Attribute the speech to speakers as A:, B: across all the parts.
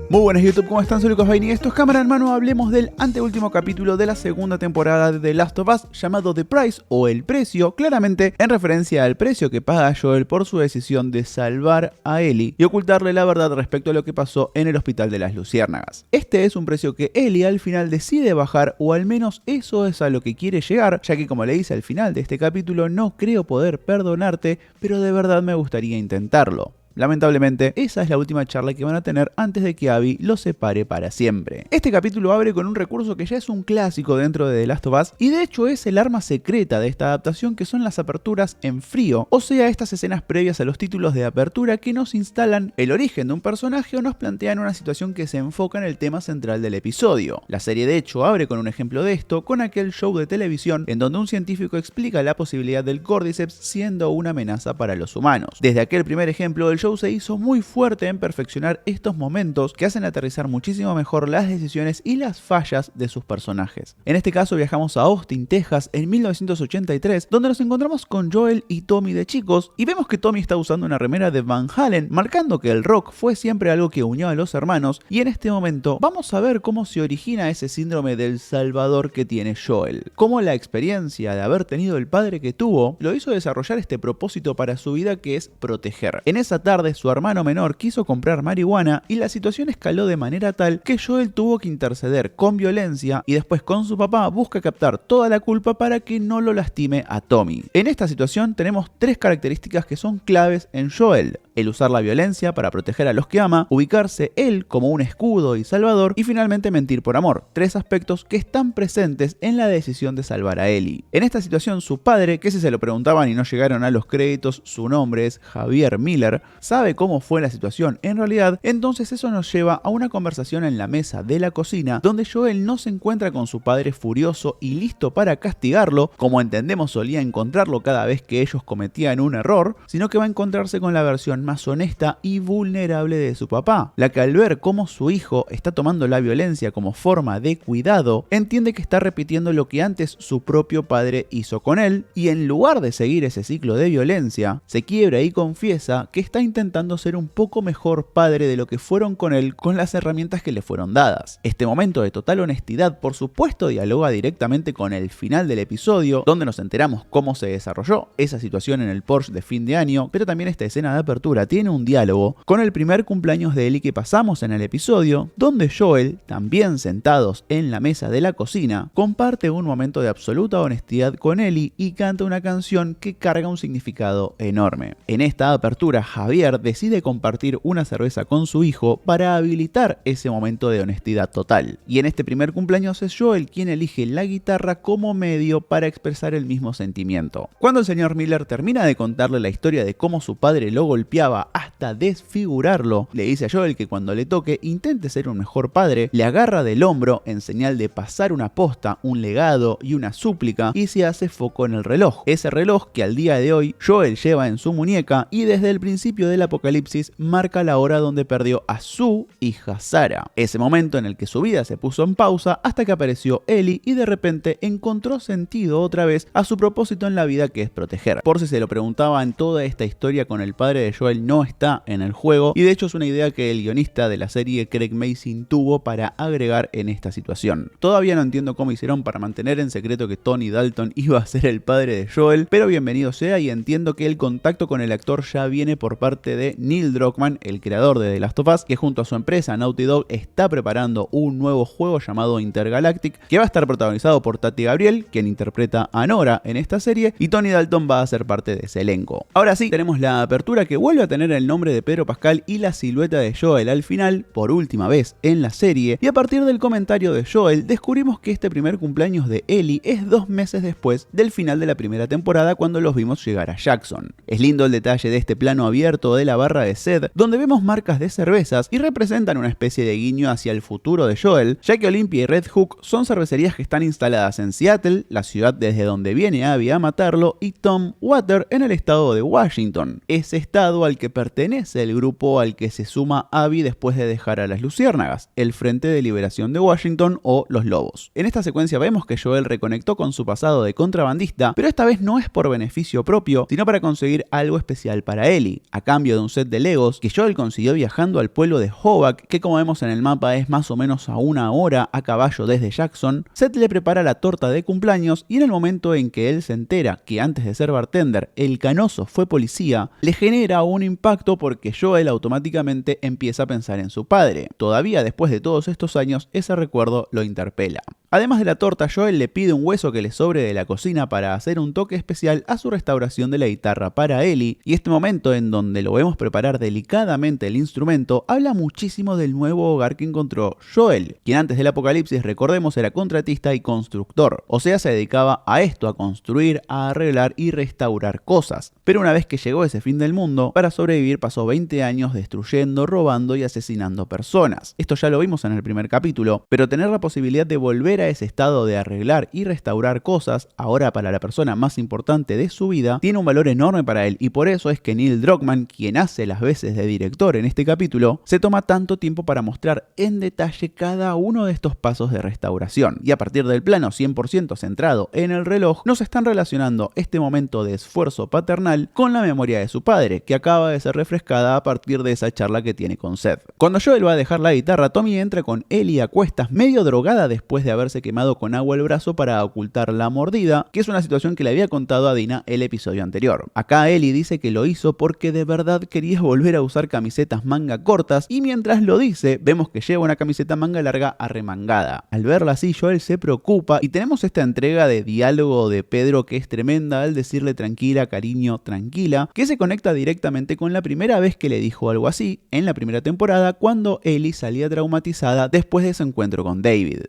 A: Muy buenas YouTube, ¿cómo están? Soy Lucas Baini, esto es Cámara en Mano. Hablemos del anteúltimo capítulo de la segunda temporada de The Last of Us, llamado The Price o El Precio, claramente en referencia al precio que paga Joel por su decisión de salvar a Ellie y ocultarle la verdad respecto a lo que pasó en el Hospital de las Luciérnagas. Este es un precio que Ellie al final decide bajar, o al menos eso es a lo que quiere llegar, ya que, como le dice al final de este capítulo, no creo poder perdonarte, pero de verdad me gustaría intentarlo. Lamentablemente, esa es la última charla que van a tener antes de que Abby los separe para siempre. Este capítulo abre con un recurso que ya es un clásico dentro de The Last of Us, y de hecho es el arma secreta de esta adaptación, que son las aperturas en frío, o sea, estas escenas previas a los títulos de apertura que nos instalan el origen de un personaje o nos plantean una situación que se enfoca en el tema central del episodio. La serie de hecho abre con un ejemplo de esto, con aquel show de televisión en donde un científico explica la posibilidad del Cordyceps siendo una amenaza para los humanos. Desde aquel primer ejemplo, el show se hizo muy fuerte en perfeccionar estos momentos que hacen aterrizar muchísimo mejor las decisiones y las fallas de sus personajes. En este caso viajamos a Austin, Texas, en 1983, donde nos encontramos con Joel y Tommy de chicos, y vemos que Tommy está usando una remera de Van Halen, marcando que el rock fue siempre algo que unió a los hermanos, y en este momento vamos a ver cómo se origina ese síndrome del salvador que tiene Joel. Cómo la experiencia de haber tenido el padre que tuvo lo hizo desarrollar este propósito para su vida, que es proteger. En esa tarde su hermano menor quiso comprar marihuana y la situación escaló de manera tal que Joel tuvo que interceder con violencia, y después con su papá busca captar toda la culpa para que no lo lastime a Tommy. En esta situación tenemos tres características que son claves en Joel: el usar la violencia para proteger a los que ama, ubicarse él como un escudo y salvador, y finalmente mentir por amor. Tres aspectos que están presentes en la decisión de salvar a Ellie. En esta situación su padre, que si se lo preguntaban y no llegaron a los créditos, su nombre es Javier Miller, sabe cómo fue la situación en realidad. Entonces eso nos lleva a una conversación en la mesa de la cocina, donde Joel no se encuentra con su padre furioso y listo para castigarlo, como entendemos solía encontrarlo cada vez que ellos cometían un error, sino que va a encontrarse con la versión más honesta y vulnerable de su papá, la que al ver cómo su hijo está tomando la violencia como forma de cuidado, entiende que está repitiendo lo que antes su propio padre hizo con él, y en lugar de seguir ese ciclo de violencia, se quiebra y confiesa que está intentando ser un poco mejor padre de lo que fueron con él, con las herramientas que le fueron dadas. Este momento de total honestidad, por supuesto, dialoga directamente con el final del episodio, donde nos enteramos cómo se desarrolló esa situación en el Porsche de fin de año, pero también esta escena de apertura tiene un diálogo con el primer cumpleaños de Ellie que pasamos en el episodio, donde Joel, también sentados en la mesa de la cocina, comparte un momento de absoluta honestidad con Ellie y canta una canción que carga un significado enorme. En esta apertura, Javier decide compartir una cerveza con su hijo para habilitar ese momento de honestidad total. Y en este primer cumpleaños es Joel quien elige la guitarra como medio para expresar el mismo sentimiento. Cuando el señor Miller termina de contarle la historia de cómo su padre lo golpeaba hasta desfigurarlo, le dice a Joel que cuando le toque intente ser un mejor padre, le agarra del hombro en señal de pasar una posta, un legado y una súplica, y se hace foco en el reloj. Ese reloj que al día de hoy Joel lleva en su muñeca y desde el principio del apocalipsis marca la hora donde perdió a su hija Sarah. Ese momento en el que su vida se puso en pausa hasta que apareció Ellie y de repente encontró sentido otra vez a su propósito en la vida, que es proteger. Por si se lo preguntaban, toda esta historia con el padre de Joel no está en el juego, y de hecho es una idea que el guionista de la serie, Craig Mazin, tuvo para agregar en esta situación. Todavía no entiendo cómo hicieron para mantener en secreto que Tony Dalton iba a ser el padre de Joel, pero bienvenido sea, y entiendo que el contacto con el actor ya viene por parte de Neil Druckmann, el creador de The Last of Us, que junto a su empresa Naughty Dog está preparando un nuevo juego llamado Intergalactic, que va a estar protagonizado por Tati Gabriel, quien interpreta a Nora en esta serie, y Tony Dalton va a ser parte de ese elenco. Ahora sí, tenemos la apertura que vuelve a tener el nombre de Pedro Pascal y la silueta de Joel al final, por última vez en la serie, y a partir del comentario de Joel descubrimos que este primer cumpleaños de Ellie es 2 meses después del final de la primera temporada, cuando los vimos llegar a Jackson. Es lindo el detalle de este plano abierto de la barra de sed, donde vemos marcas de cervezas y representan una especie de guiño hacia el futuro de Joel, ya que Olympia y Red Hook son cervecerías que están instaladas en Seattle, la ciudad desde donde viene Abby a matarlo, y Tom Water en el estado de Washington, ese estado al que pertenece el grupo al que se suma Abby después de dejar a las Luciérnagas, el Frente de Liberación de Washington o los Lobos. En esta secuencia vemos que Joel reconectó con su pasado de contrabandista, pero esta vez no es por beneficio propio, sino para conseguir algo especial para Ellie. A cambio cambio de un set de Legos que Joel consiguió viajando al pueblo de Hobak, que como vemos en el mapa es más o menos a 1 hora a caballo desde Jackson, Seth le prepara la torta de cumpleaños y en el momento en que él se entera que antes de ser bartender el canoso fue policía, le genera un impacto porque Joel automáticamente empieza a pensar en su padre. Todavía después de todos estos años, ese recuerdo lo interpela. Además de la torta, Joel le pide un hueso que le sobre de la cocina para hacer un toque especial a su restauración de la guitarra para Ellie, y este momento en donde lo vemos preparar delicadamente el instrumento habla muchísimo del nuevo hogar que encontró Joel, quien antes del apocalipsis, recordemos, era contratista y constructor, o sea, se dedicaba a esto, a construir, a arreglar y restaurar cosas. Pero una vez que llegó ese fin del mundo, para sobrevivir pasó 20 años destruyendo, robando y asesinando personas. Esto ya lo vimos en el primer capítulo, pero tener la posibilidad de volver a ese estado de arreglar y restaurar cosas, ahora para la persona más importante de su vida, tiene un valor enorme para él, y por eso es que Neil Druckmann, quien hace las veces de director en este capítulo, se toma tanto tiempo para mostrar en detalle cada uno de estos pasos de restauración. Y a partir del plano 100% centrado en el reloj, nos están relacionando este momento de esfuerzo paternal con la memoria de su padre, que acaba de ser refrescada a partir de esa charla que tiene con Seth. Cuando Joel va a dejar la guitarra, Tommy entra con Ellie a cuestas, medio drogada después de haberse quemado con agua el brazo para ocultar la mordida, que es una situación que le había contado a Dina el episodio anterior. Acá Ellie dice que lo hizo porque de verdad quería volver a usar camisetas manga cortas, y mientras lo dice, vemos que lleva una camiseta manga larga arremangada. Al verla así, Joel se preocupa y tenemos esta entrega de diálogo de Pedro que es tremenda al decirle tranquila, cariño, tranquila, que se conecta directamente con la primera vez que le dijo algo así en la primera temporada, cuando Ellie salía traumatizada después de su encuentro con David.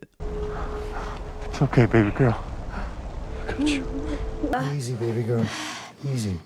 B: It's okay, baby girl. Easy, baby girl. Easy.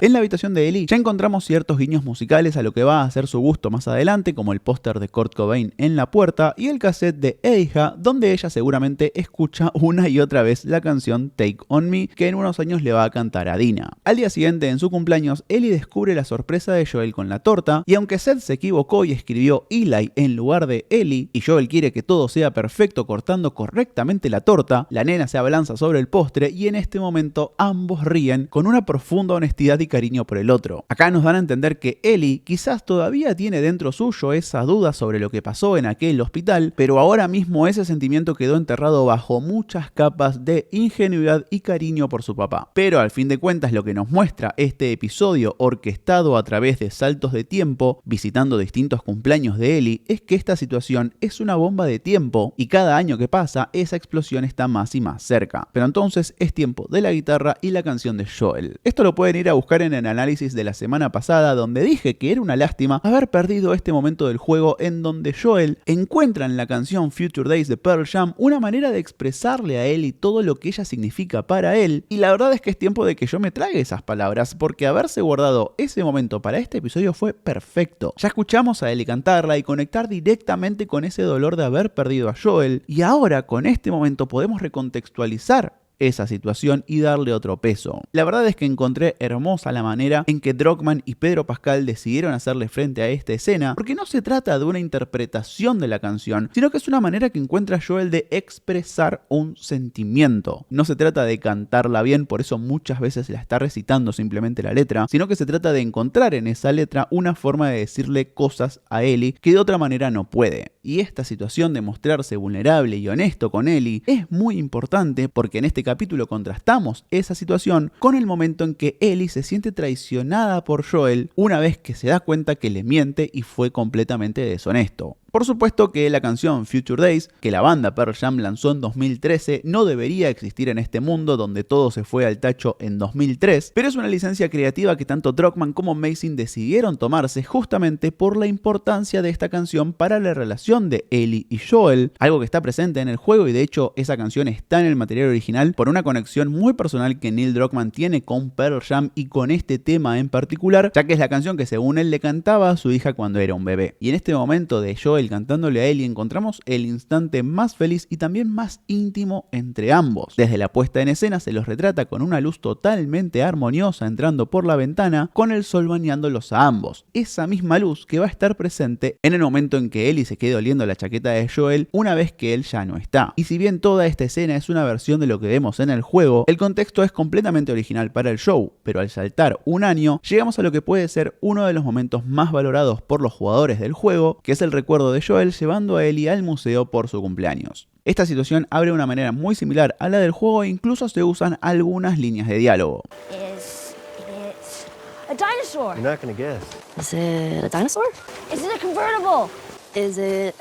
A: En la habitación de Ellie ya encontramos ciertos guiños musicales a lo que va a ser su gusto más adelante, como el póster de Kurt Cobain en la puerta y el cassette de Eija, donde ella seguramente escucha una y otra vez la canción Take On Me, que en unos años le va a cantar a Dina. Al día siguiente, en su cumpleaños, Ellie descubre la sorpresa de Joel con la torta, y aunque Seth se equivocó y escribió Eli en lugar de Ellie, y Joel quiere que todo sea perfecto cortando correctamente la torta, la nena se abalanza sobre el postre y en este momento ambos ríen con una profunda honestidad y cariño por el otro. Acá nos dan a entender que Ellie quizás todavía tiene dentro suyo esa duda sobre lo que pasó en aquel hospital, pero ahora mismo ese sentimiento quedó enterrado bajo muchas capas de ingenuidad y cariño por su papá. Pero al fin de cuentas, lo que nos muestra este episodio, orquestado a través de saltos de tiempo, visitando distintos cumpleaños de Ellie, es que esta situación es una bomba de tiempo y cada año que pasa esa explosión está más y más cerca. Pero entonces es tiempo de la guitarra y la canción de Joel. Esto lo pueden ir a buscar en el análisis de la semana pasada, donde dije que era una lástima haber perdido este momento del juego en donde Joel encuentra en la canción Future Days de Pearl Jam una manera de expresarle a Ellie todo lo que ella significa para él, y la verdad es que es tiempo de que yo me trague esas palabras, porque haberse guardado ese momento para este episodio fue perfecto. Ya escuchamos a Ellie cantarla y conectar directamente con ese dolor de haber perdido a Joel, y ahora con este momento podemos recontextualizar esa situación y darle otro peso. La verdad es que encontré hermosa la manera en que Druckmann y Pedro Pascal decidieron hacerle frente a esta escena, porque no se trata de una interpretación de la canción, sino que es una manera que encuentra Joel de expresar un sentimiento. No se trata de cantarla bien, por eso muchas veces la está recitando simplemente la letra, sino que se trata de encontrar en esa letra una forma de decirle cosas a Ellie que de otra manera no puede. Y esta situación de mostrarse vulnerable y honesto con Ellie es muy importante, porque en este capítulo contrastamos esa situación con el momento en que Ellie se siente traicionada por Joel una vez que se da cuenta que le miente y fue completamente deshonesto. Por supuesto que la canción Future Days, que la banda Pearl Jam lanzó en 2013, no debería existir en este mundo donde todo se fue al tacho en 2003, pero es una licencia creativa que tanto Druckmann como Mason decidieron tomarse justamente por la importancia de esta canción para la relación de Ellie y Joel, algo que está presente en el juego, y de hecho esa canción está en el material original por una conexión muy personal que Neil Druckmann tiene con Pearl Jam y con este tema en particular, ya que es la canción que según él le cantaba a su hija cuando era un bebé. Y en este momento de Joel Joel cantándole a Ellie encontramos el instante más feliz y también más íntimo entre ambos. Desde la puesta en escena se los retrata con una luz totalmente armoniosa entrando por la ventana, con el sol bañándolos a ambos. Esa misma luz que va a estar presente en el momento en que Ellie se quede oliendo la chaqueta de Joel una vez que él ya no está. Y si bien toda esta escena es una versión de lo que vemos en el juego, el contexto es completamente original para el show, pero al saltar un año, llegamos a lo que puede ser uno de los momentos más valorados por los jugadores del juego, que es el recuerdo de Joel llevando a Ellie al museo por su cumpleaños. Esta situación abre de una manera muy similar a la del juego e incluso se usan algunas líneas de diálogo.
C: Is it a dinosaur?
B: You're not gonna guess.
D: Is it a dinosaur?
C: Is it a convertible?
D: Is it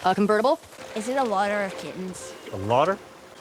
D: a convertible?
C: Is it a litter of kittens?
B: A lotter?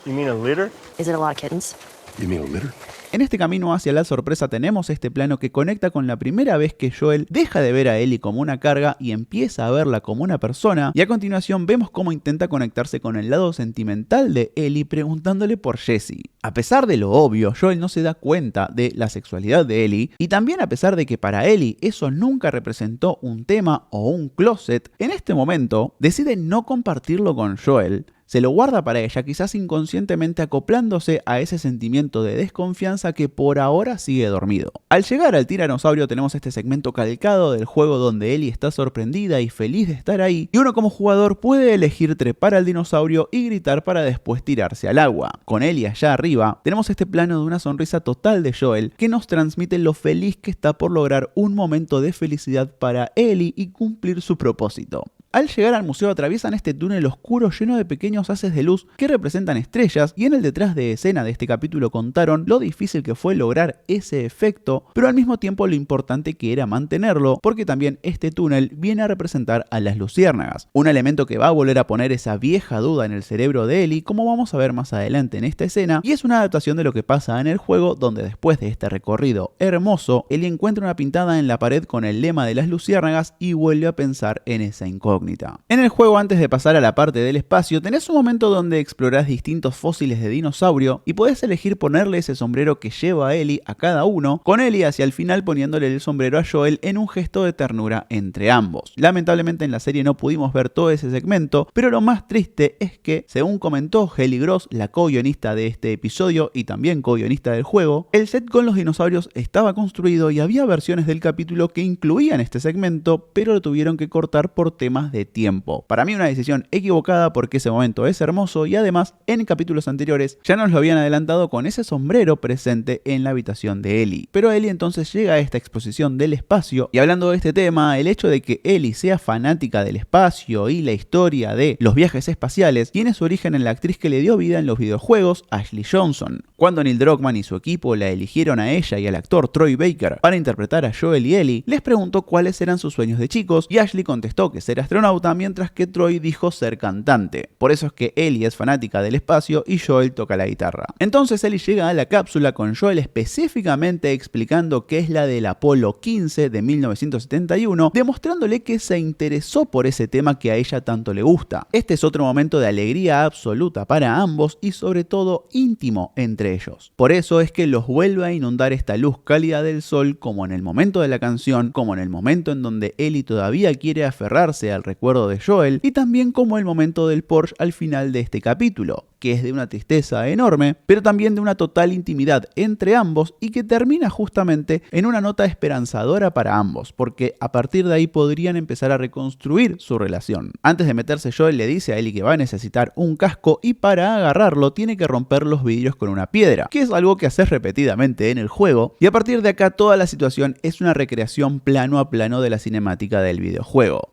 B: You mean a litter?
D: Is it a lot of kittens?
B: You mean a litter?
A: En este camino hacia la sorpresa tenemos este plano que conecta con la primera vez que Joel deja de ver a Ellie como una carga y empieza a verla como una persona, y a continuación vemos cómo intenta conectarse con el lado sentimental de Ellie preguntándole por Jessie. A pesar de lo obvio, Joel no se da cuenta de la sexualidad de Ellie, y también a pesar de que para Ellie eso nunca representó un tema o un closet, en este momento decide no compartirlo con Joel. Se lo guarda para ella, quizás inconscientemente acoplándose a ese sentimiento de desconfianza que por ahora sigue dormido. Al llegar al tiranosaurio tenemos este segmento calcado del juego donde Ellie está sorprendida y feliz de estar ahí, y uno como jugador puede elegir trepar al dinosaurio y gritar para después tirarse al agua. Con Ellie allá arriba, tenemos este plano de una sonrisa total de Joel que nos transmite lo feliz que está por lograr un momento de felicidad para Ellie y cumplir su propósito. Al llegar al museo atraviesan este túnel oscuro lleno de pequeños haces de luz que representan estrellas, y en el detrás de escena de este capítulo contaron lo difícil que fue lograr ese efecto, pero al mismo tiempo lo importante que era mantenerlo, porque también este túnel viene a representar a las luciérnagas, un elemento que va a volver a poner esa vieja duda en el cerebro de Ellie, como vamos a ver más adelante en esta escena, y es una adaptación de lo que pasa en el juego, donde después de este recorrido hermoso, Ellie encuentra una pintada en la pared con el lema de las luciérnagas y vuelve a pensar en esa incógnita. En el juego, antes de pasar a la parte del espacio, tenés un momento donde explorás distintos fósiles de dinosaurio y podés elegir ponerle ese sombrero que lleva a Ellie a cada uno, con Ellie hacia el final poniéndole el sombrero a Joel en un gesto de ternura entre ambos. Lamentablemente en la serie no pudimos ver todo ese segmento, pero lo más triste es que, según comentó Heli Gross, la co-guionista de este episodio y también co-guionista del juego, el set con los dinosaurios estaba construido y había versiones del capítulo que incluían este segmento, pero lo tuvieron que cortar por temas de tiempo. Para mí una decisión equivocada, porque ese momento es hermoso y además en capítulos anteriores ya nos lo habían adelantado con ese sombrero presente en la habitación de Ellie. Pero Ellie entonces llega a esta exposición del espacio, y hablando de este tema, el hecho de que Ellie sea fanática del espacio y la historia de los viajes espaciales tiene su origen en la actriz que le dio vida en los videojuegos, Ashley Johnson. Cuando Neil Druckmann y su equipo la eligieron a ella y al actor Troy Baker para interpretar a Joel y Ellie, les preguntó cuáles eran sus sueños de chicos, y Ashley contestó que ser astronauta, mientras que Troy dijo ser cantante. Por eso es que Ellie es fanática del espacio y Joel toca la guitarra. Entonces Ellie llega a la cápsula con Joel específicamente explicando que es la del Apolo 15 de 1971, demostrándole que se interesó por ese tema que a ella tanto le gusta. Este es otro momento de alegría absoluta para ambos y sobre todo íntimo entre ellos. Por eso es que los vuelve a inundar esta luz cálida del sol, como en el momento de la canción, como en el momento en donde Ellie todavía quiere aferrarse al recuerdo de Joel, y también como el momento del Porsche al final de este capítulo, que es de una tristeza enorme, pero también de una total intimidad entre ambos, y que termina justamente en una nota esperanzadora para ambos, porque a partir de ahí podrían empezar a reconstruir su relación. Antes de meterse, Joel le dice a Ellie que va a necesitar un casco, y para agarrarlo tiene que romper los vidrios con una piedra, que es algo que haces repetidamente en el juego, y a partir de acá toda la situación es una recreación plano a plano de la cinemática del videojuego.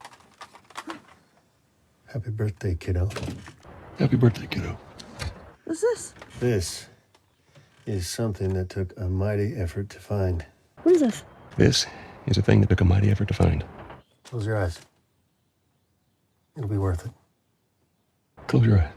B: Happy birthday, kiddo.
E: Happy birthday, kiddo.
D: What's this?
B: This is something that took a mighty effort to find.
D: What is this?
E: This is a thing that took a mighty effort to find.
B: Close your eyes. It'll be worth it.
E: Close your eyes.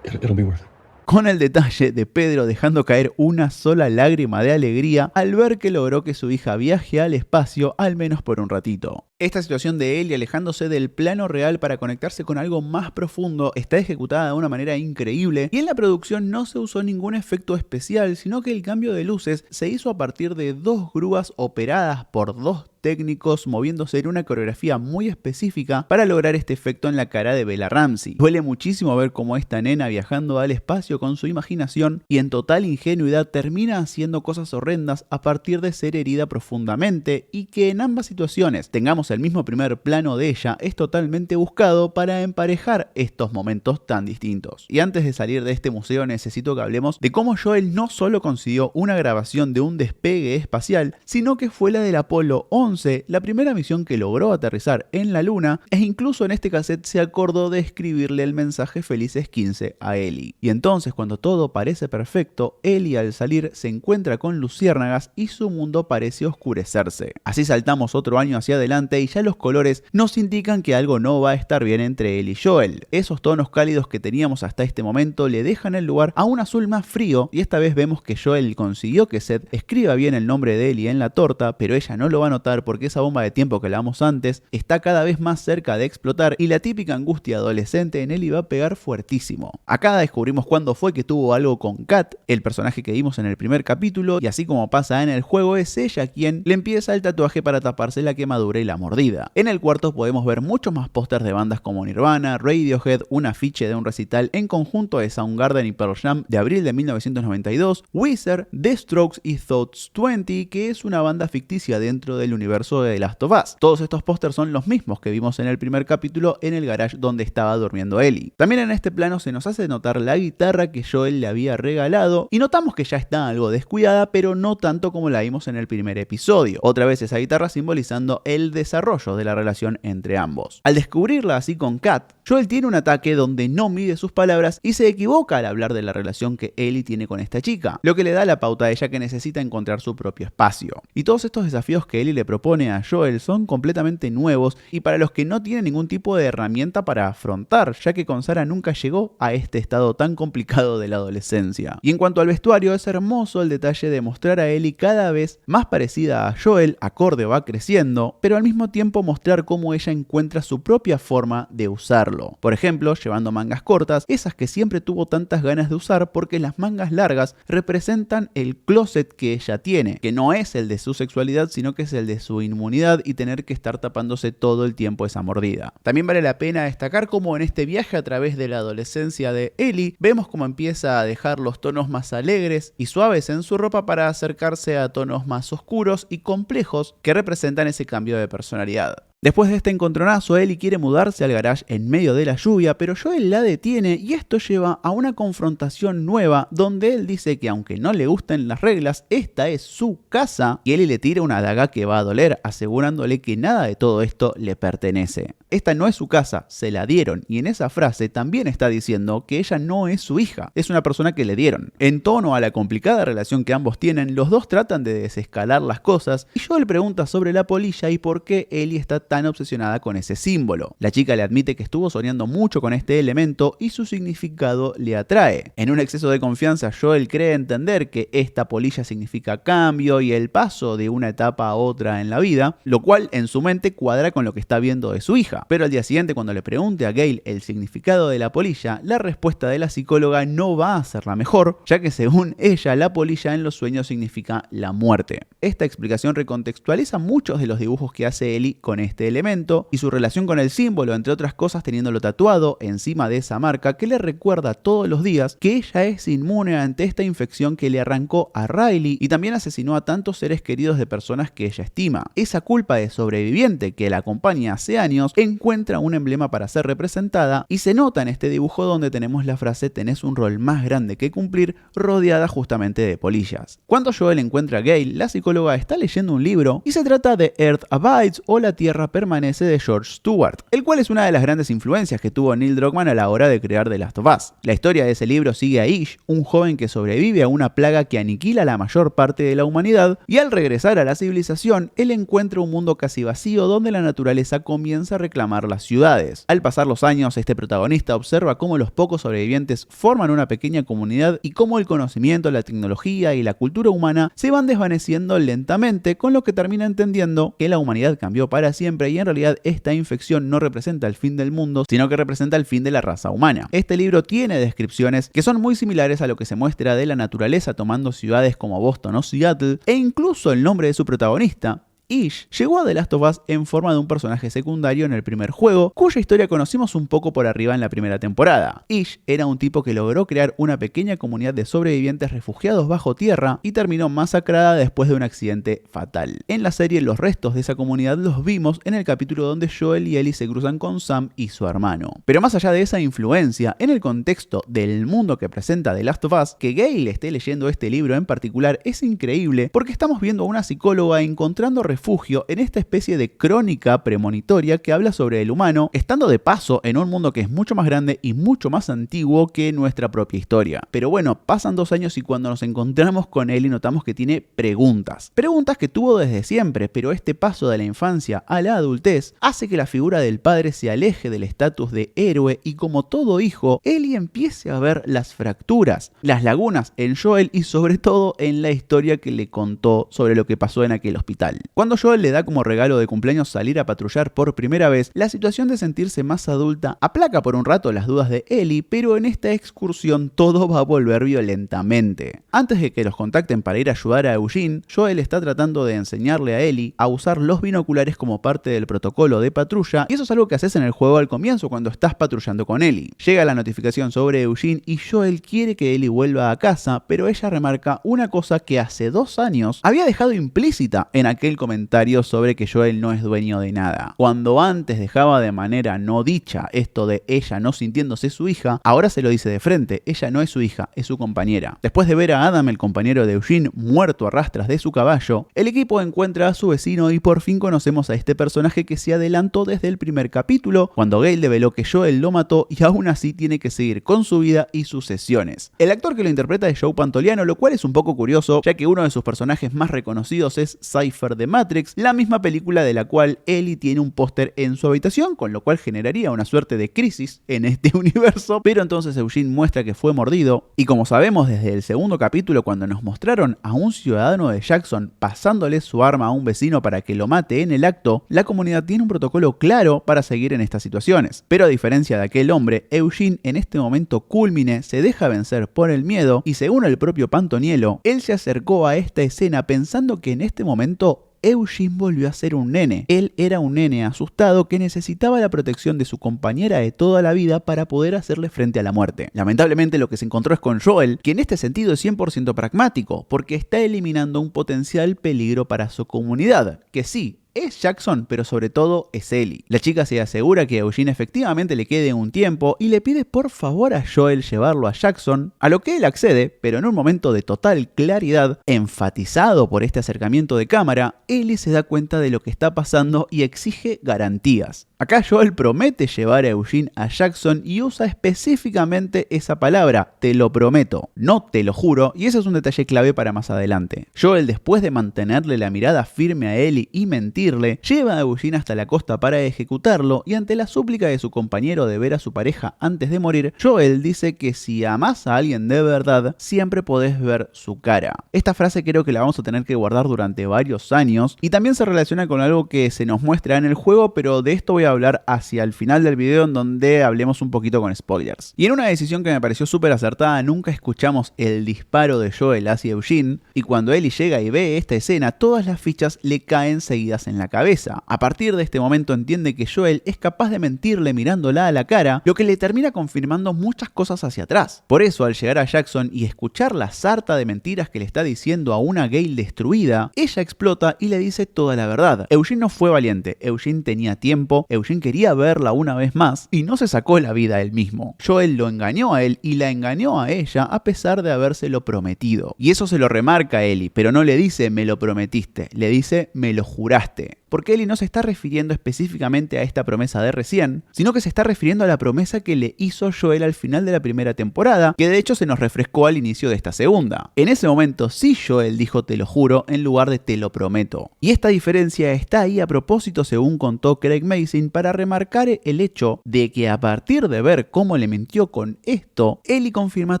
E: It'll be worth it.
A: Con el detalle de Pedro dejando caer una sola lágrima de alegría al ver que logró que su hija viaje al espacio al menos por un ratito. Esta situación de Ellie alejándose del plano real para conectarse con algo más profundo está ejecutada de una manera increíble y en la producción no se usó ningún efecto especial, sino que el cambio de luces se hizo a partir de 2 grúas operadas por 2 técnicos moviéndose en una coreografía muy específica para lograr este efecto en la cara de Bella Ramsey. Duele muchísimo ver cómo esta nena viajando al espacio con su imaginación y en total ingenuidad termina haciendo cosas horrendas a partir de ser herida profundamente, y que en ambas situaciones tengamos el mismo primer plano de ella es totalmente buscado para emparejar estos momentos tan distintos. Y antes de salir de este museo necesito que hablemos de cómo Joel no solo consiguió una grabación de un despegue espacial, sino que fue la del Apolo 11, la primera misión que logró aterrizar en la luna, e incluso en este cassette se acordó de escribirle el mensaje Felices 15 a Ellie. Y entonces, cuando todo parece perfecto, Ellie al salir se encuentra con luciérnagas y su mundo parece oscurecerse. Así saltamos otro año hacia adelante y ya los colores nos indican que algo no va a estar bien entre Ellie y Joel. Esos tonos cálidos que teníamos hasta este momento le dejan el lugar a un azul más frío, y esta vez vemos que Joel consiguió que Seth escriba bien el nombre de Ellie en la torta, pero ella no lo va a notar porque esa bomba de tiempo que hablábamos antes está cada vez más cerca de explotar y la típica angustia adolescente en Ellie va a pegar fuertísimo. Acá descubrimos cuándo fue que tuvo algo con Kat, el personaje que vimos en el primer capítulo, y así como pasa en el juego es ella quien le empieza el tatuaje para taparse la quemadura y la mordida. En el cuarto podemos ver muchos más pósters de bandas como Nirvana, Radiohead, un afiche de un recital en conjunto de Soundgarden y Pearl Jam de abril de 1992, Weezer, The Strokes y Thoughts 20, que es una banda ficticia dentro del universo de The Last of Us. Todos estos pósters son los mismos que vimos en el primer capítulo en el garage donde estaba durmiendo Ellie. También en este plano se nos hace notar la guitarra que Joel le había regalado y notamos que ya está algo descuidada, pero no tanto como la vimos en el primer episodio. Otra vez esa guitarra simbolizando el desarrollo de la relación entre ambos. Al descubrirla así con Kat, Joel tiene un ataque donde no mide sus palabras y se equivoca al hablar de la relación que Ellie tiene con esta chica, lo que le da la pauta a ella que necesita encontrar su propio espacio. Y todos estos desafíos que Ellie le propone a Joel son completamente nuevos y para los que no tienen ningún tipo de herramienta para afrontar, ya que con Sarah nunca llegó a este estado tan complicado de la adolescencia. Y en cuanto al vestuario, es hermoso el detalle de mostrar a Ellie cada vez más parecida a Joel, acorde va creciendo, pero al mismo tiempo mostrar cómo ella encuentra su propia forma de usarlo. Por ejemplo, llevando mangas cortas, esas que siempre tuvo tantas ganas de usar porque las mangas largas representan el closet que ella tiene, que no es el de su sexualidad, sino que es el de su inmunidad y tener que estar tapándose todo el tiempo esa mordida. También vale la pena destacar cómo en este viaje a través de la adolescencia de Ellie, vemos cómo empieza a dejar los tonos más alegres y suaves en su ropa para acercarse a tonos más oscuros y complejos que representan ese cambio de personalidad. Después de este encontronazo, Ellie quiere mudarse al garage en medio de la lluvia, pero Joel la detiene y esto lleva a una confrontación nueva donde él dice que aunque no le gusten las reglas, esta es su casa y Ellie le tira una daga que va a doler, asegurándole que nada de todo esto le pertenece. Esta no es su casa, se la dieron, y en esa frase también está diciendo que ella no es su hija, es una persona que le dieron. En tono a la complicada relación que ambos tienen, los dos tratan de desescalar las cosas y Joel pregunta sobre la polilla y por qué Ellie está tan obsesionada con ese símbolo. La chica le admite que estuvo soñando mucho con este elemento y su significado le atrae. En un exceso de confianza, Joel cree entender que esta polilla significa cambio y el paso de una etapa a otra en la vida, lo cual en su mente cuadra con lo que está viendo de su hija. Pero al día siguiente, cuando le pregunte a Gale el significado de la polilla, la respuesta de la psicóloga no va a ser la mejor, ya que según ella, la polilla en los sueños significa la muerte. Esta explicación recontextualiza muchos de los dibujos que hace Ellie con este elemento y su relación con el símbolo, entre otras cosas teniéndolo tatuado encima de esa marca que le recuerda todos los días que ella es inmune ante esta infección que le arrancó a Riley y también asesinó a tantos seres queridos de personas que ella estima. Esa culpa de sobreviviente que la acompaña hace años encuentra un emblema para ser representada y se nota en este dibujo donde tenemos la frase "tenés un rol más grande que cumplir", rodeada justamente de polillas. Cuando Joel encuentra a Gale, la psicóloga está leyendo un libro y se trata de Earth Abides o La Tierra Permanece de George Stewart, el cual es una de las grandes influencias que tuvo Neil Druckmann a la hora de crear The Last of Us. La historia de ese libro sigue a Ish, un joven que sobrevive a una plaga que aniquila la mayor parte de la humanidad, y al regresar a la civilización, él encuentra un mundo casi vacío donde la naturaleza comienza a reclamar las ciudades. Al pasar los años, este protagonista observa cómo los pocos sobrevivientes forman una pequeña comunidad y cómo el conocimiento, la tecnología y la cultura humana se van desvaneciendo lentamente, con lo que termina entendiendo que la humanidad cambió para siempre siempre y en realidad esta infección no representa el fin del mundo, sino que representa el fin de la raza humana. Este libro tiene descripciones que son muy similares a lo que se muestra de la naturaleza tomando ciudades como Boston o Seattle, e incluso el nombre de su protagonista, Ish, llegó a The Last of Us en forma de un personaje secundario en el primer juego, cuya historia conocimos un poco por arriba en la primera temporada. Ish era un tipo que logró crear una pequeña comunidad de sobrevivientes refugiados bajo tierra y terminó masacrada después de un accidente fatal. En la serie los restos de esa comunidad los vimos en el capítulo donde Joel y Ellie se cruzan con Sam y su hermano. Pero más allá de esa influencia, en el contexto del mundo que presenta The Last of Us, que Gale esté leyendo este libro en particular es increíble porque estamos viendo a una psicóloga encontrando refugio en esta especie de crónica premonitoria que habla sobre el humano, estando de paso en un mundo que es mucho más grande y mucho más antiguo que nuestra propia historia. Pero bueno, pasan 2 años y cuando nos encontramos con él y notamos que tiene preguntas que tuvo desde siempre, pero este paso de la infancia a la adultez hace que la figura del padre se aleje del estatus de héroe y como todo hijo, Ellie empiece a ver las fracturas, las lagunas en Joel y sobre todo en la historia que le contó sobre lo que pasó en aquel hospital. Cuando Joel le da como regalo de cumpleaños salir a patrullar por primera vez, la situación de sentirse más adulta aplaca por un rato las dudas de Ellie, pero en esta excursión todo va a volver violentamente. Antes de que los contacten para ir a ayudar a Eugene, Joel está tratando de enseñarle a Ellie a usar los binoculares como parte del protocolo de patrulla, y eso es algo que haces en el juego al comienzo cuando estás patrullando con Ellie. Llega la notificación sobre Eugene y Joel quiere que Ellie vuelva a casa, pero ella remarca una cosa que hace 2 años había dejado implícita en aquel comentario sobre que Joel no es dueño de nada. Cuando antes dejaba de manera no dicha esto de ella no sintiéndose su hija, ahora se lo dice de frente, ella no es su hija, es su compañera. Después de ver a Adam, el compañero de Eugene, muerto a rastras de su caballo, el equipo encuentra a su vecino y por fin conocemos a este personaje que se adelantó desde el primer capítulo, cuando Gale develó que Joel lo mató y aún así tiene que seguir con su vida y sus sesiones. El actor que lo interpreta es Joe Pantoliano, lo cual es un poco curioso, ya que uno de sus personajes más reconocidos es Cypher de Matrix, la misma película de la cual Ellie tiene un póster en su habitación, con lo cual generaría una suerte de crisis en este universo, pero entonces Eugene muestra que fue mordido, y como sabemos desde el segundo capítulo cuando nos mostraron a un ciudadano de Jackson pasándole su arma a un vecino para que lo mate en el acto, la comunidad tiene un protocolo claro para seguir en estas situaciones. Pero a diferencia de aquel hombre, Eugene en este momento cúlmine se deja vencer por el miedo y según el propio Pantoniello, él se acercó a esta escena pensando que en este momento Eugene volvió a ser un nene. Él era un nene asustado que necesitaba la protección de su compañera de toda la vida para poder hacerle frente a la muerte. Lamentablemente lo que se encontró es con Joel, que en este sentido es 100% pragmático, porque está eliminando un potencial peligro para su comunidad, que sí, es Jackson, pero sobre todo es Ellie. La chica se asegura que a Eugene efectivamente le quede un tiempo y le pide por favor a Joel llevarlo a Jackson, a lo que él accede, pero en un momento de total claridad, enfatizado por este acercamiento de cámara, Ellie se da cuenta de lo que está pasando y exige garantías. Acá Joel promete llevar a Eugene a Jackson y usa específicamente esa palabra, te lo prometo, no te lo juro, y ese es un detalle clave para más adelante. Joel, después de mantenerle la mirada firme a Ellie y mentirle, lleva a Eugene hasta la costa para ejecutarlo y ante la súplica de su compañero de ver a su pareja antes de morir, Joel dice que si amás a alguien de verdad, siempre podés ver su cara. Esta frase creo que la vamos a tener que guardar durante varios años y también se relaciona con algo que se nos muestra en el juego, pero de esto voy a hablar hacia el final del video en donde hablemos un poquito con spoilers. Y en una decisión que me pareció súper acertada, nunca escuchamos el disparo de Joel hacia Eugene y cuando Ellie llega y ve esta escena, todas las fichas le caen seguidas en la cabeza. A partir de este momento entiende que Joel es capaz de mentirle mirándola a la cara, lo que le termina confirmando muchas cosas hacia atrás. Por eso al llegar a Jackson y escuchar la sarta de mentiras que le está diciendo a una Gale destruida, ella explota y le dice toda la verdad. Eugene no fue valiente, Eugene tenía tiempo, Eugene quería verla una vez más y no se sacó la vida él mismo. Joel lo engañó a él y la engañó a ella a pesar de habérselo prometido. Y eso se lo remarca Ellie, pero no le dice me lo prometiste, le dice me lo juraste. Porque Ellie no se está refiriendo específicamente a esta promesa de recién, sino que se está refiriendo a la promesa que le hizo Joel al final de la primera temporada, que de hecho se nos refrescó al inicio de esta segunda. En ese momento sí Joel dijo te lo juro en lugar de te lo prometo. Y esta diferencia está ahí a propósito según contó Craig Mazin para remarcar el hecho de que a partir de ver cómo le mintió con esto, Ellie confirma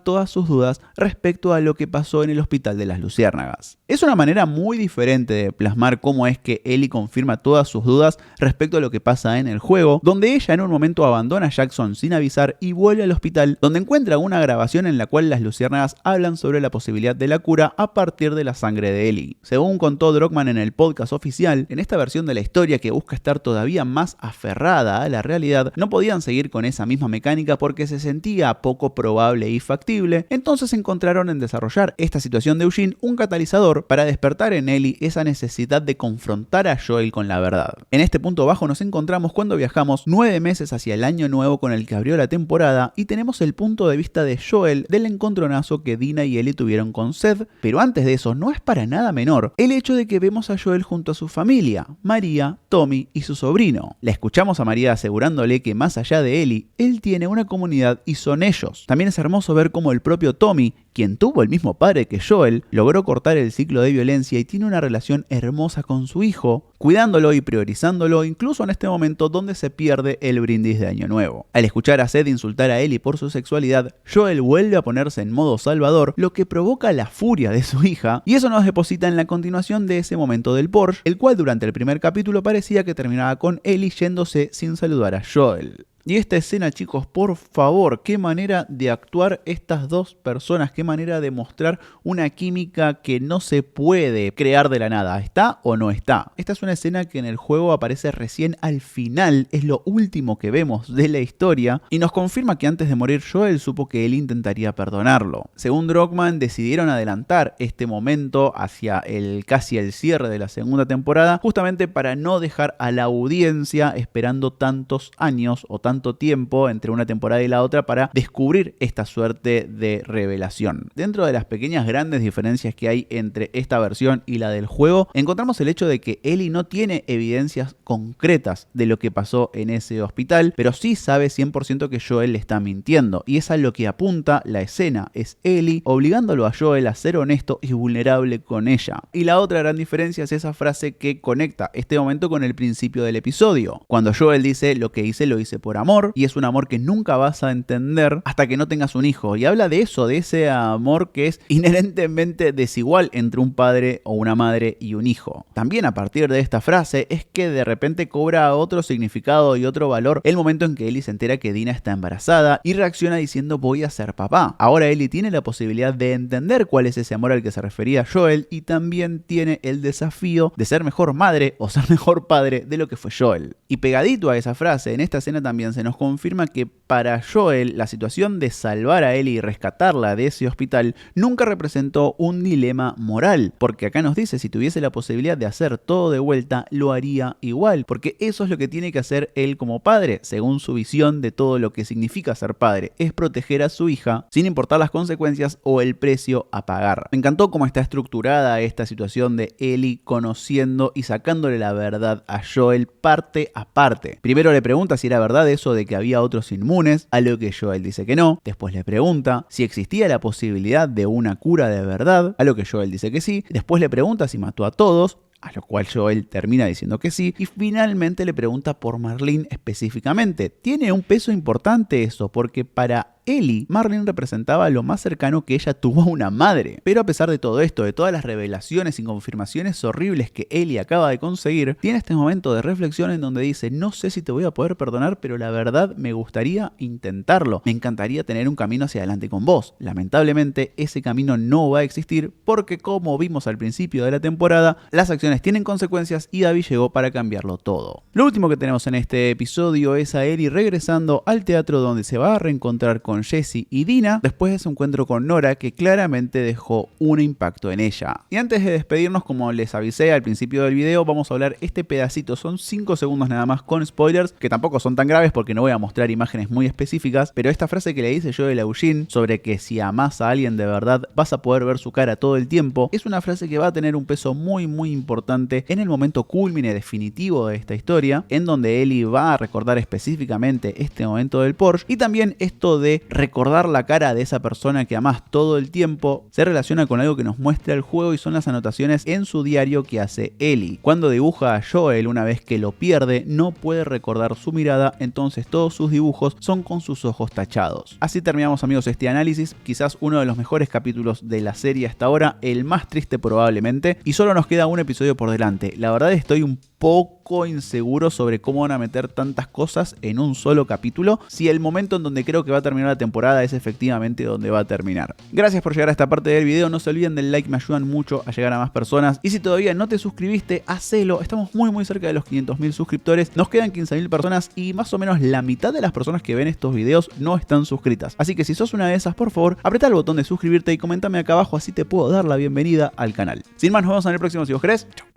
A: todas sus dudas respecto a lo que pasó en el Hospital de las Luciérnagas. Es una manera muy diferente de plasmar cómo es que Ellie confirma confirma todas sus dudas respecto a lo que pasa en el juego, donde ella en un momento abandona a Jackson sin avisar y vuelve al hospital, donde encuentra una grabación en la cual las luciérnagas hablan sobre la posibilidad de la cura a partir de la sangre de Ellie. Según contó Druckmann en el podcast oficial, en esta versión de la historia que busca estar todavía más aferrada a la realidad, no podían seguir con esa misma mecánica porque se sentía poco probable y factible, entonces encontraron en desarrollar esta situación de Eugene un catalizador para despertar en Ellie esa necesidad de confrontar a Joel con la verdad. En este punto bajo nos encontramos cuando viajamos 9 meses hacia el año nuevo con el que abrió la temporada y tenemos el punto de vista de Joel del encontronazo que Dina y Ellie tuvieron con Seth, pero antes de eso no es para nada menor el hecho de que vemos a Joel junto a su familia, María, Tommy y su sobrino. La escuchamos a María asegurándole que más allá de Ellie, él tiene una comunidad y son ellos. También es hermoso ver cómo el propio Tommy, quien tuvo el mismo padre que Joel, logró cortar el ciclo de violencia y tiene una relación hermosa con su hijo, cuidándolo y priorizándolo incluso en este momento donde se pierde el brindis de Año Nuevo. Al escuchar a Seth insultar a Ellie por su sexualidad, Joel vuelve a ponerse en modo salvador, lo que provoca la furia de su hija, y eso nos deposita en la continuación de ese momento del Porsche, el cual durante el primer capítulo parecía que terminaba con Ellie yéndose sin saludar a Joel. Y esta escena, chicos, por favor, qué manera de actuar estas dos personas, qué manera de mostrar una química que no se puede crear de la nada. ¿Está o no está? Esta es una escena que en el juego aparece recién al final, es lo último que vemos de la historia, y nos confirma que antes de morir Joel supo que él intentaría perdonarlo. Según Druckmann, decidieron adelantar este momento hacia casi el cierre de la segunda temporada, justamente para no dejar a la audiencia esperando tantos años o tanto tiempo entre una temporada y la otra para descubrir esta suerte de revelación. Dentro de las pequeñas grandes diferencias que hay entre esta versión y la del juego, encontramos el hecho de que Ellie no tiene evidencias concretas de lo que pasó en ese hospital, pero sí sabe 100% que Joel le está mintiendo, y es a lo que apunta la escena, es Ellie obligándolo a Joel a ser honesto y vulnerable con ella. Y la otra gran diferencia es esa frase que conecta este momento con el principio del episodio, cuando Joel dice: lo que hice lo hice por amor, y es un amor que nunca vas a entender hasta que no tengas un hijo, y habla de eso, de ese amor que es inherentemente desigual entre un padre o una madre y un hijo. También a partir de esta frase es que de repente cobra otro significado y otro valor el momento en que Ellie se entera que Dina está embarazada y reacciona diciendo: voy a ser papá. Ahora Ellie tiene la posibilidad de entender cuál es ese amor al que se refería Joel, y también tiene el desafío de ser mejor madre o ser mejor padre de lo que fue Joel. Y pegadito a esa frase, en esta escena también se nos confirma que para Joel la situación de salvar a Ellie y rescatarla de ese hospital nunca representó un dilema moral, porque acá nos dice: si tuviese la posibilidad de hacer todo de vuelta, lo haría igual, porque eso es lo que tiene que hacer él como padre, según su visión de todo lo que significa ser padre, es proteger a su hija sin importar las consecuencias o el precio a pagar. Me encantó cómo está estructurada esta situación de Ellie conociendo y sacándole la verdad a Joel parte a parte. Primero le pregunta si era verdad eso de que había otros inmunes, a lo que Joel dice que no. Después le pregunta si existía la posibilidad de una cura de verdad, a lo que Joel dice que sí. Después le pregunta si mató a todos, a lo cual Joel termina diciendo que sí, y finalmente le pregunta por Marlene específicamente. Tiene un peso importante eso, porque para Ellie, Marlene representaba lo más cercano que ella tuvo a una madre. Pero a pesar de todo esto, de todas las revelaciones y confirmaciones horribles que Ellie acaba de conseguir, tiene este momento de reflexión en donde dice: no sé si te voy a poder perdonar, pero la verdad me gustaría intentarlo. Me encantaría tener un camino hacia adelante con vos. Lamentablemente ese camino no va a existir porque, como vimos al principio de la temporada, las acciones tienen consecuencias y David llegó para cambiarlo todo. Lo último que tenemos en este episodio es a Ellie regresando al teatro, donde se va a reencontrar con Jesse y Dina después de su encuentro con Nora, que claramente dejó un impacto en ella. Y antes de despedirnos, como les avisé al principio del video, vamos a hablar este pedacito, son 5 segundos nada más con spoilers, que tampoco son tan graves porque no voy a mostrar imágenes muy específicas, pero esta frase que le dice Joel a Eugene sobre que si amás a alguien de verdad vas a poder ver su cara todo el tiempo, es una frase que va a tener un peso muy importante en el momento culmine definitivo de esta historia, en donde Ellie va a recordar específicamente este momento del Porsche, y también esto de que recordar la cara de esa persona que amás todo el tiempo se relaciona con algo que nos muestra el juego y son las anotaciones en su diario que hace Ellie. Cuando dibuja a Joel, una vez que lo pierde, no puede recordar su mirada, entonces todos sus dibujos son con sus ojos tachados. Así terminamos, amigos, este análisis, quizás uno de los mejores capítulos de la serie hasta ahora, el más triste probablemente, y solo nos queda un episodio por delante. La verdad estoy un poco inseguro sobre cómo van a meter tantas cosas en un solo capítulo, si el momento en donde creo que va a terminar la temporada es efectivamente donde va a terminar. Gracias por llegar a esta parte del video, no se olviden del like, me ayudan mucho a llegar a más personas, y si todavía no te suscribiste, hacelo, estamos muy cerca de los 500.000 suscriptores, nos quedan 15.000 personas y más o menos la mitad de las personas que ven estos videos no están suscritas, así que si sos una de esas, por favor, apretá el botón de suscribirte y comentame acá abajo, así te puedo dar la bienvenida al canal. Sin más, nos vemos en el próximo si vos querés. Chau.